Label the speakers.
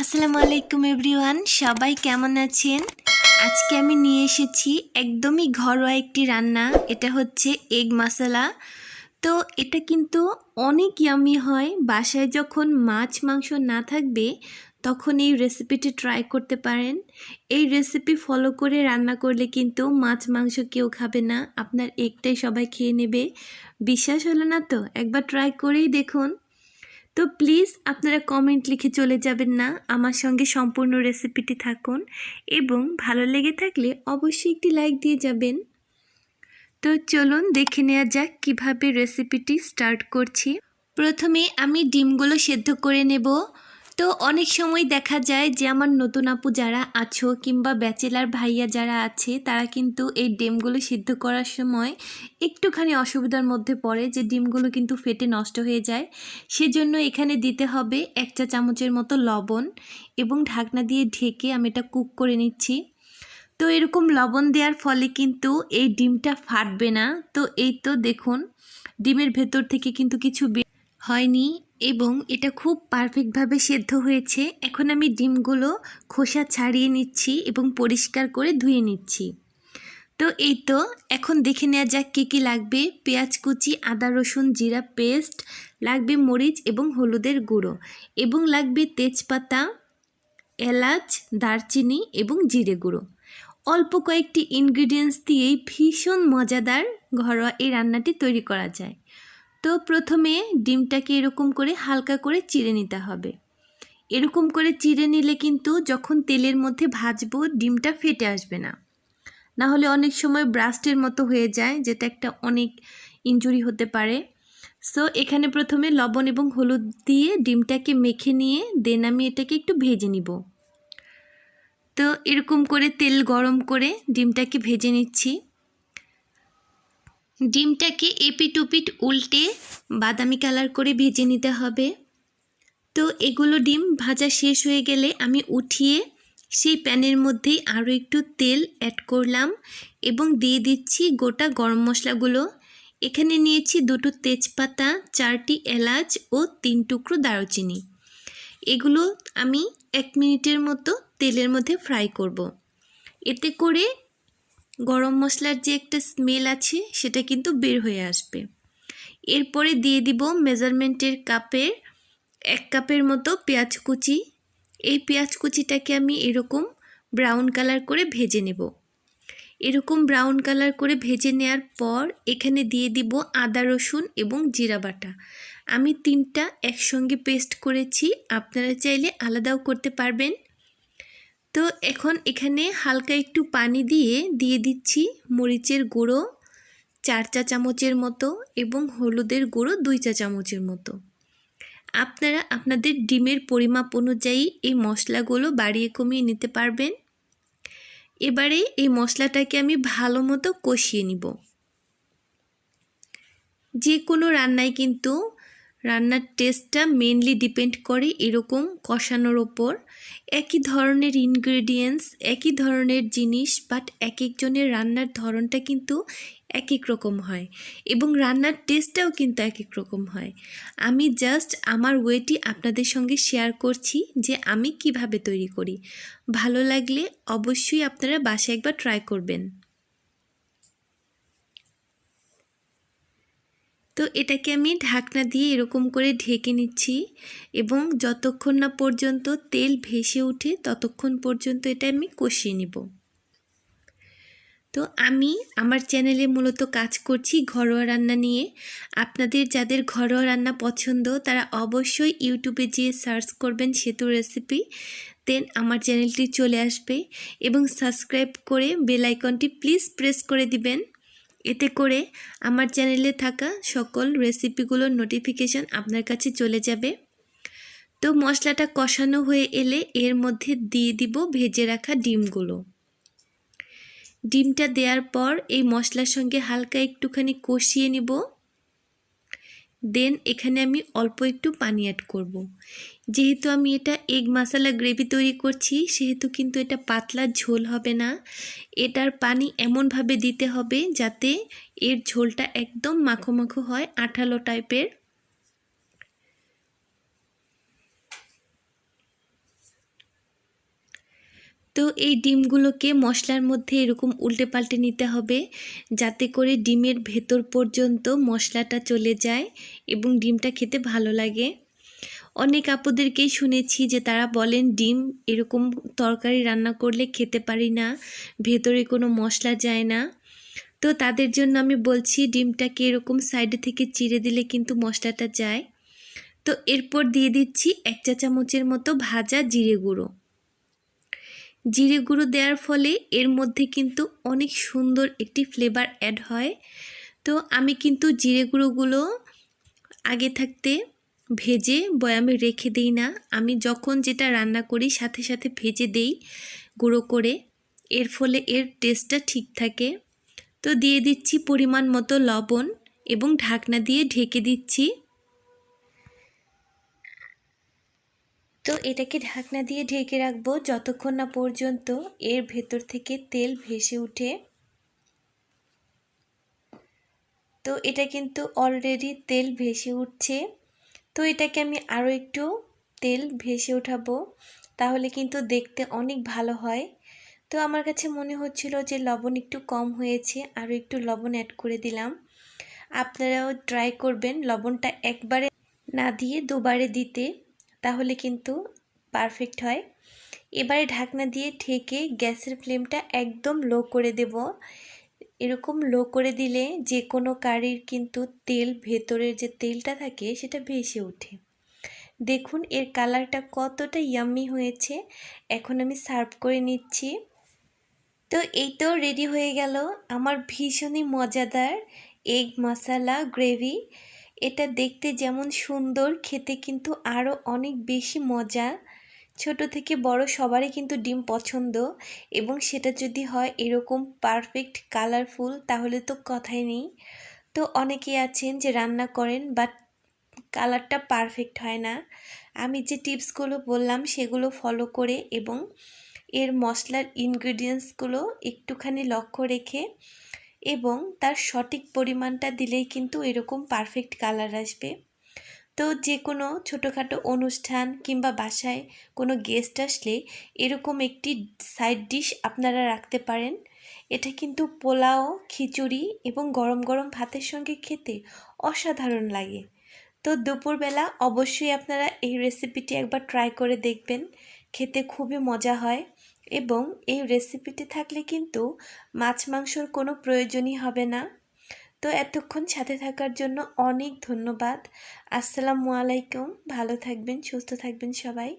Speaker 1: আসসালামু আলাইকুম এভরিওয়ান, সবাই কেমন আছেন? আজকে আমি নিয়ে এসেছি একদমই ঘরোয়া একটি রান্না। এটা হচ্ছে এগ মশলা। তো এটা কিন্তু অনেক ইয়ামি হয়। বাসায় যখন মাছ মাংস না থাকবে তখন এই রেসিপিটি ট্রাই করতে পারেন। এই রেসিপি ফলো করে রান্না করলে কিন্তু মাছ মাংস কেউ খাবে না, আপনার এগটাই সবাই খেয়ে নেবে। বিশ্বাস হলো না তো? একবার ট্রাই করেই দেখুন। তো প্লিজ আপনারা কমেন্ট লিখে চলে যাবেন না, আমার সঙ্গে সম্পূর্ণ রেসিপিটি থাকুন এবং ভালো লেগে থাকলে অবশ্যই একটি লাইক দিয়ে যাবেন। তো চলুন দেখে নেওয়া যাক কিভাবে রেসিপিটি স্টার্ট করছি। প্রথমে আমি ডিমগুলো সেদ্ধ করে নেব। তো অনেক সময় দেখা যায় যে আমার নতুন আপু যারা আছো কিংবা ব্যাচেলার ভাইয়া যারা আছে তারা কিন্তু এই ডিমগুলো সিদ্ধ করার সময় একটুখানি অসুবিধার মধ্যে পড়ে, যে ডিমগুলো কিন্তু ফেটে নষ্ট হয়ে যায়। সেজন্য এখানে দিতে হবে 1 চা চামচের মতো লবণ এবং ঢাকনা দিয়ে ঢেকে আমি এটা কুক করে নিচ্ছি। তো এরকম লবণ দেওয়ার ফলে কিন্তু এই ডিমটা ফাটবে না। তো এই তো দেখুন, ডিমের ভেতর থেকে কিন্তু কিছু হয়নি এবং এটা খুব পারফেক্টভাবে সেদ্ধ হয়েছে। এখন আমি ডিমগুলো খোসা ছাড়িয়ে নিচ্ছি এবং পরিষ্কার করে ধুয়ে নিচ্ছি। তো এই তো এখন দেখে নেওয়া যাক কী কী লাগবে। পেঁয়াজ কুচি, আদা রসুন জিরা পেস্ট, লাগবে মরিচ এবং হলুদের গুঁড়ো, এবং লাগবে তেজপাতা, এলাচ, দারচিনি এবং জিরে গুঁড়ো। অল্প কয়েকটি ইনগ্রিডিয়েন্টস দিয়েই ভীষণ মজাদার ঘরোয়া এই রান্নাটি তৈরি করা যায়। তো প্রথমে ডিমটাকে এরকম করে হালকা করে চিড়ে নিতে হবে। এরকম করে চিড়ে নিলে কিন্তু যখন তেলের মধ্যে ভাজবো ডিমটা ফেটে আসবে না, না হলে অনেক সময় ব্রাস্টের মতো হয়ে যায়, যেটা একটা অনেক ইনজুরি হতে পারে। সো এখানে প্রথমে লবণ এবং হলুদ দিয়ে ডিমটাকে মেখে নিয়ে দেন আমি এটাকে একটু ভেজে নিব। তো এরকম করে তেল গরম করে ডিমটাকে ভেজে নিচ্ছি। ডিমটাকে এপিট ওপিট উল্টে বাদামি কালার করে ভেজে নিতে হবে। তো এগুলো ডিম ভাজা শেষ হয়ে গেলে আমি উঠিয়ে সেই প্যানের মধ্যেই আরও একটু তেল অ্যাড করলাম এবং দিয়ে দিচ্ছি গোটা গরম মশলাগুলো। এখানে নিয়েছি 2টো তেজপাতা, 4টি এলাচ ও 3 টুকরো দারুচিনি। এগুলো আমি 1 মিনিটের মতো তেলের মধ্যে ফ্রাই করব। এতে করে গরম মশলার যে একটা স্মেল আছে সেটা কিন্তু বের হয়ে আসবে। এরপরে দিয়ে দিব মেজারমেন্টের কাপের 1 কাপের মতো পেঁয়াজ কুচি। এই পেঁয়াজ কুচিটাকে আমি এরকম ব্রাউন কালার করে ভেজে নেব। এরকম ব্রাউন কালার করে ভেজে নেওয়ার পর এখানে দিয়ে দিব আদা রসুন এবং জিরা বাটা। আমি 3টা একসঙ্গে পেস্ট করেছি, আপনারা চাইলে আলাদাও করতে পারবেন। তো এখন এখানে হালকা একটু পানি দিয়ে দিচ্ছি মরিচের গুঁড়ো 4 চা চামচের মতো এবং হলুদের গুঁড়ো 2 চা চামচের মতো। আপনারা আপনাদের ডিমের পরিমাপ অনুযায়ী এই মশলাগুলো বাড়িয়ে কমিয়ে নিতে পারবেন। এবারে এই মশলাটাকে আমি ভালো মতো কষিয়ে নিব। যে কোনো রান্নায় কিন্তু রান্নার টেস্টটা মেনলি ডিপেন্ড করে এরকম কষানোর ওপর। একই ধরনের ইনগ্রেডিয়েন্টস, একই ধরনের জিনিস, বাট এক একজনের রান্নার ধরনটা কিন্তু এক এক রকম হয় এবং রান্নার টেস্টটাও কিন্তু এক এক রকম হয়। আমি জাস্ট আমার ওয়েটি আপনাদের সঙ্গে শেয়ার করছি যে আমি কিভাবে তৈরি করি। ভালো লাগলে অবশ্যই আপনারা বাসায় একবার ট্রাই করবেন। তো এটাকে আমি ঢাকনা দিয়ে এরকম করে ঢেকে নিচ্ছি এবং যতক্ষণ না পর্যন্ত তেল ভেসে ওঠে ততক্ষণ পর্যন্ত এটা আমি কষিয়ে নিব। তো আমি আমার চ্যানেলে মূলত কাজ করছি ঘরোয়া রান্না নিয়ে। আপনাদের যাদের ঘরোয়া রান্না পছন্দ তারা অবশ্যই ইউটিউবে যেয়ে সার্চ করবেন সেতু রেসিপি, দেন আমার চ্যানেলটি চলে আসবে এবং সাবস্ক্রাইব করে বেল আইকনটি প্লিজ প্রেস করে দিবেন। এতে করে আমার চ্যানেলে থাকা সকল রেসিপিগুলোর নোটিফিকেশান আপনার কাছে চলে যাবে। তো মশলাটা কষানো হয়ে এলে এর মধ্যে দিয়ে দিব ভেজে রাখা ডিমগুলো। ডিমটা দেওয়ার পর এই মশলার সঙ্গে হালকা একটুখানি কষিয়ে নিব। দেন এখানে আমি অল্প একটু পানি অ্যাড করব। যেহেতু আমি এটা এগ মশলা গ্রেভি তৈরি করছি সেহেতু কিন্তু এটা পাতলা ঝোল হবে না। এটার পানি এমনভাবে দিতে হবে যাতে এর ঝোলটা একদম মাখো মাখো হয়, আঠালো টাইপের। তো এই ডিমগুলোকে মশলার মধ্যে এরকম উল্টে পাল্টে নিতে হবে, যাতে করে ডিমের ভেতর পর্যন্ত মশলাটা চলে যায় এবং ডিমটা খেতে ভালো লাগে। অনেক আপুদেরকেই শুনেছি যে তারা বলেন ডিম এরকম তরকারি রান্না করলে খেতে পারি না, ভেতরে কোনো মশলা যায় না। তো তাদের জন্য আমি বলছি ডিমটাকে এরকম সাইডে থেকে চিড়ে দিলে কিন্তু মশলাটা যায়। তো এরপর দিয়ে দিচ্ছি 1 চা চামচের মতো ভাজা জিরে গুঁড়ো। জিরে গুঁড়ো দেওয়ার ফলে এর মধ্যে কিন্তু অনেক সুন্দর একটি ফ্লেভার অ্যাড হয়। তো আমি কিন্তু জিরে গুঁড়োগুলো আগে থাকতে ভেজে বয়ামে রেখে দিই না, আমি যখন যেটা রান্না করি সাথে সাথে ভেজে দেই গুঁড়ো করে, এর ফলে এর টেস্টটা ঠিক থাকে। তো দিয়ে দিচ্ছি পরিমাণ মতো লবণ এবং ঢাকনা দিয়ে ঢেকে দিচ্ছি। তো এটাকে ঢাকনা দিয়ে ঢেকে রাখবো যতক্ষণ না পর্যন্ত এর ভেতর থেকে তেল ভেসে ওঠে। তো এটা কিন্তু অলরেডি তেল ভেসে উঠছে। তো এটাকে আমি আরও একটু তেল ভেসে উঠাবো, তাহলে কিন্তু দেখতে অনেক ভালো হয়। তো আমার কাছে মনে হচ্ছিল যে লবণ একটু কম হয়েছে, আরও একটু লবণ অ্যাড করে দিলাম। আপনারাও ট্রাই করবেন লবণটা একবারে না দিয়ে দুবারে দিতে, তাহলে কিন্তু পারফেক্ট হয়। এবারে ঢাকনা দিয়ে ঢেকে গ্যাসের ফ্লেমটা একদম লো করে দেব। এরকম লো করে দিলে যে কোনো কারির কিন্তু তেল, ভেতরের যে তেলটা থাকে সেটা ভেসে ওঠে। দেখুন এর কালারটা কতটা ইয়াম্মি হয়েছে। এখন আমি সার্ভ করে নিচ্ছি। তো এই তো রেডি হয়ে গেল আমার ভীষণই মজাদার এগ মশালা গ্রেভি। এটা দেখতে যেমন সুন্দর, খেতে কিন্তু আরও অনেক বেশি মজা। ছোট থেকে বড় সবারই কিন্তু ডিম পছন্দ, এবং সেটা যদি হয় এরকম পারফেক্ট কালারফুল তাহলে তো কথাই নেই। তো অনেকেই আছেন যে রান্না করেন বাট কালারটা পারফেক্ট হয় না। আমি যে টিপসগুলো বললাম সেগুলো ফলো করে এবং এর মশলার ইনগ্রেডিয়েন্টসগুলো একটুখানি লক্ষ্য রেখে এবং তার সঠিক পরিমাণটা দিলেই কিন্তু এরকম পারফেক্ট কালার আসবে। তো যে কোনো ছোটোখাটো অনুষ্ঠান কিংবা বাসায় কোনো গেস্ট আসলে এরকম একটি সাইড ডিশ আপনারা রাখতে পারেন। এটা কিন্তু পোলাও, খিচুড়ি এবং গরম গরম ভাতের সঙ্গে খেতে অসাধারণ লাগে। তো দুপুরবেলা অবশ্যই আপনারা এই রেসিপিটি একবার ট্রাই করে দেখবেন, খেতে খুবই মজা হয়। এবং এই রেসিপিটি থাকলে কিন্তু মাছ মাংসর কোনো প্রয়োজনই হবে না। তো এতক্ষণ সাথে থাকার জন্য অনেক ধন্যবাদ। আসসালামু আলাইকুম। ভালো থাকবেন, সুস্থ থাকবেন সবাই।